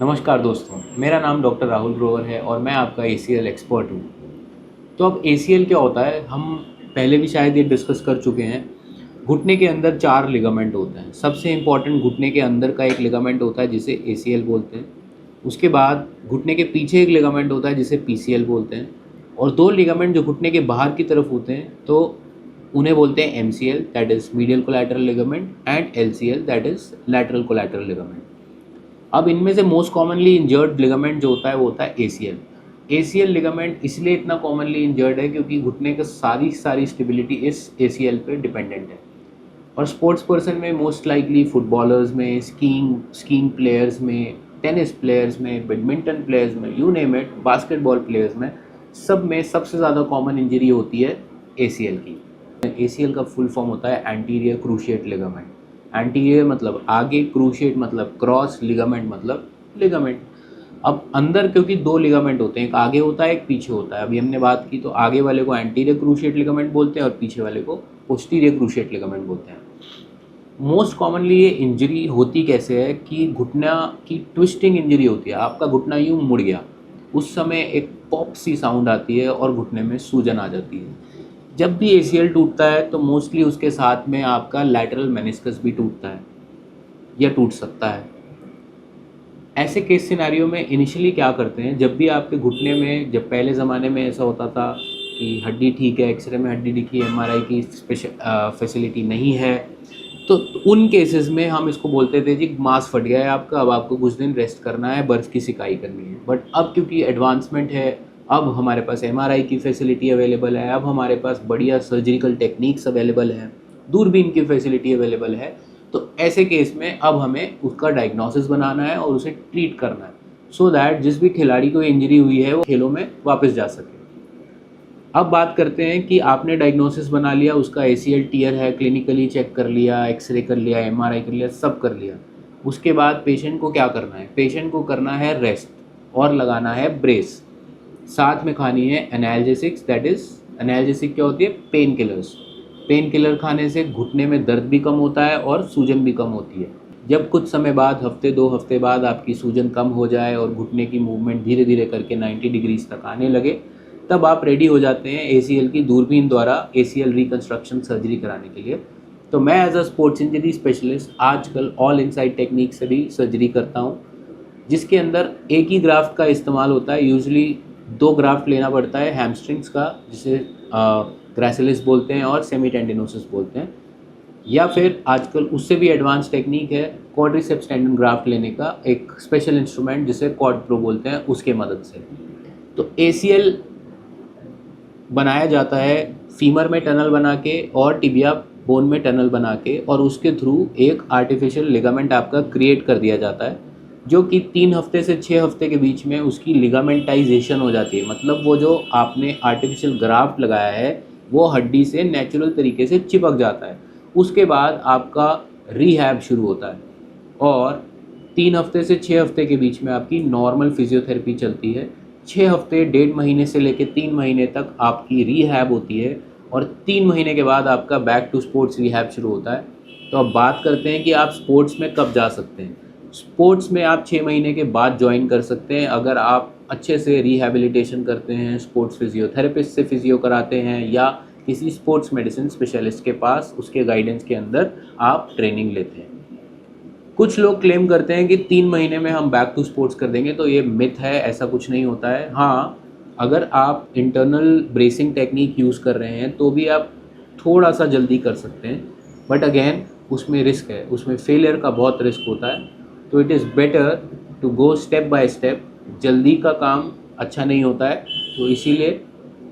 नमस्कार दोस्तों, मेरा नाम डॉक्टर राहुल ग्रोवर है और मैं आपका एसीएल एक्सपर्ट हूँ। तो अब एसीएल क्या होता है, हम पहले भी शायद ये डिस्कस कर चुके हैं। घुटने के अंदर 4 लिगामेंट होते हैं। सबसे इम्पोर्टेंट घुटने के अंदर का एक लिगामेंट होता है जिसे एसीएल बोलते हैं। उसके बाद घुटने के पीछे एक लिगामेंट होता है जिसे पीसीएल बोलते हैं। और 2 लिगामेंट जो घुटने के बाहर की तरफ होते हैं तो उन्हें बोलते हैं MCL, that is medial collateral ligament, and LCL, that is lateral collateral ligament. अब इनमें से मोस्ट कॉमनली इंजर्ड लिगामेंट जो होता है वो होता है एसीएल। एसीएल लिगामेंट इसलिए इतना कॉमनली इंजर्ड है क्योंकि घुटने का सारी स्टेबिलिटी इस एसीएल पे डिपेंडेंट है। और स्पोर्ट्स पर्सन में मोस्ट लाइकली फुटबॉलर्स में, स्कीइंग प्लेयर्स में, टेनिस प्लेयर्स में, बैडमिंटन प्लेयर्स में, you name it, basketball players में, सब में सबसे ज़्यादा कॉमन इंजरी होती है एसीएल की। एसीएल का फुल फॉर्म होता है एंटीरियर क्रूशिएट लिगामेंट। एंटीरियर मतलब आगे, क्रूशिएट मतलब क्रॉस, लिगामेंट मतलब लिगामेंट। अब अंदर क्योंकि 2 लिगामेंट होते हैं, एक आगे होता है एक पीछे होता है। अभी हमने बात की तो आगे वाले को एंटीरियर क्रूशिएट लिगामेंट बोलते हैं और पीछे वाले को पोस्टीरियर क्रूशिएट लिगामेंट बोलते हैं। मोस्ट कॉमनली ये इंजरी होती कैसे है कि घुटना की ट्विस्टिंग इंजरी होती है। आपका घुटना यूँ मुड़ गया, उस समय एक पॉप सी साउंड आती है और घुटने में सूजन आ जाती है। जब भी एसीएल टूटता है तो मोस्टली उसके साथ में आपका लैटरल मेनिस्कस भी टूटता है या टूट सकता है। ऐसे केस सिनेरियो में इनिशियली क्या करते हैं, जब भी आपके घुटने में, जब पहले ज़माने में ऐसा होता था कि हड्डी ठीक है, एक्सरे में हड्डी दिखी, एमआरआई की फैसिलिटी नहीं है, तो उन केसेस में हम इसको बोलते थे जी मांस फट गया है आपका, अब आपको कुछ दिन रेस्ट करना है, बर्फ़ की सिकाई करनी है। बट अब क्योंकि एडवांसमेंट है, अब हमारे पास एमआरआई की फैसिलिटी अवेलेबल है, अब हमारे पास बढ़िया सर्जिकल टेक्निक्स अवेलेबल है, दूरबीन की फैसिलिटी अवेलेबल है। तो ऐसे केस में अब हमें उसका डायग्नोसिस बनाना है और उसे ट्रीट करना है, सो दैट जिस भी खिलाड़ी को इंजरी हुई है वो खेलों में वापस जा सके। अब बात करते हैं कि आपने डायग्नोसिस बना लिया, उसका एसीएल टीयर है, क्लिनिकली चेक कर लिया, एक्सरे कर लिया, एमआरआई कर लिया, सब कर लिया। उसके बाद पेशेंट को क्या करना है? पेशेंट को करना है रेस्ट और लगाना है ब्रेस। साथ में खानी है एनाल्जेसिक्स, दैट इज़, एनाल्जेसिक क्या होती है? Pain killers. पेन किलर खाने से घुटने में दर्द भी कम होता है और सूजन भी कम होती है। जब कुछ समय बाद, हफ्ते 2 हफ्ते बाद आपकी सूजन कम हो जाए और घुटने की मूवमेंट धीरे धीरे करके 90 डिग्रीज तक आने लगे, तब आप रेडी हो जाते हैं एसीएल की दूरबीन द्वारा एसीएल रिकंस्ट्रक्शन सर्जरी कराने के लिए। तो मैं as a sports injury specialist आजकल ऑल इनसाइड टेक्निक से भी सर्जरी करता हूँ, जिसके अंदर एक ही ग्राफ्ट का इस्तेमाल होता है। यूजुअली 2 ग्राफ्ट लेना पड़ता है हैमस्ट्रिंग्स का, जिसे ग्रेसिलिस बोलते हैं और सेमी टेंडिनोसिस बोलते हैं, या फिर आजकल उससे भी एडवांस टेक्निक है क्वाड्रिसेप्स टेंडन ग्राफ्ट लेने का, एक स्पेशल इंस्ट्रूमेंट जिसे क्वाड प्रो बोलते हैं, उसके मदद से। तो एसीएल बनाया जाता है फीमर में टनल बना के और टिबिया बोन में टनल बना के, और उसके थ्रू एक आर्टिफिशियल लिगामेंट आपका क्रिएट कर दिया जाता है, जो कि 3 हफ्ते से 6 हफ्ते के बीच में उसकी लिगामेंटाइजेशन हो जाती है। मतलब वो जो आपने आर्टिफिशियल ग्राफ्ट लगाया है वो हड्डी से नेचुरल तरीके से चिपक जाता है। उसके बाद आपका रीहैब शुरू होता है और 3 हफ्ते से 6 हफ्ते के बीच में आपकी नॉर्मल फिजियोथेरेपी चलती है। 6 हफ्ते, 1.5 महीने से लेकर 3 महीने तक आपकी रीहैब होती है और 3 महीने के बाद आपका बैक टू स्पोर्ट्स रीहैब शुरू होता है। तो अब बात करते हैं कि आप स्पोर्ट्स में कब जा सकते हैं। स्पोर्ट्स में आप 6 महीने के बाद ज्वाइन कर सकते हैं अगर आप अच्छे से रिहैबिलिटेशन करते हैं, स्पोर्ट्स फिजियोथेरेपिस्ट से फिजियो कराते हैं या किसी स्पोर्ट्स मेडिसिन स्पेशलिस्ट के पास उसके गाइडेंस के अंदर आप ट्रेनिंग लेते हैं। कुछ लोग क्लेम करते हैं कि 3 महीने में हम बैक टू स्पोर्ट्स कर देंगे, तो ये मिथ है, ऐसा कुछ नहीं होता है। हाँ, अगर आप इंटरनल ब्रेसिंग टेक्निक यूज़ कर रहे हैं तो भी आप थोड़ा सा जल्दी कर सकते हैं, बट अगेन उसमें रिस्क है, उसमें फेलियर का बहुत रिस्क होता है। तो it is better to go step by step. जल्दी का काम अच्छा नहीं होता है, तो इसीलिए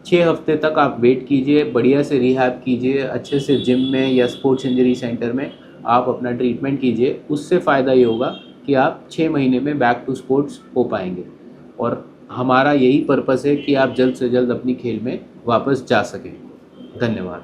6 हफ्ते तक आप वेट कीजिए, बढ़िया से रिहैब कीजिए, अच्छे से जिम में या स्पोर्ट्स इंजरी सेंटर में आप अपना ट्रीटमेंट कीजिए। उससे फ़ायदा ये होगा कि आप 6 महीने में बैक टू स्पोर्ट्स हो पाएंगे, और हमारा यही पर्पस है कि आप जल्द से जल्द अपनी खेल में वापस जा सकें। धन्यवाद।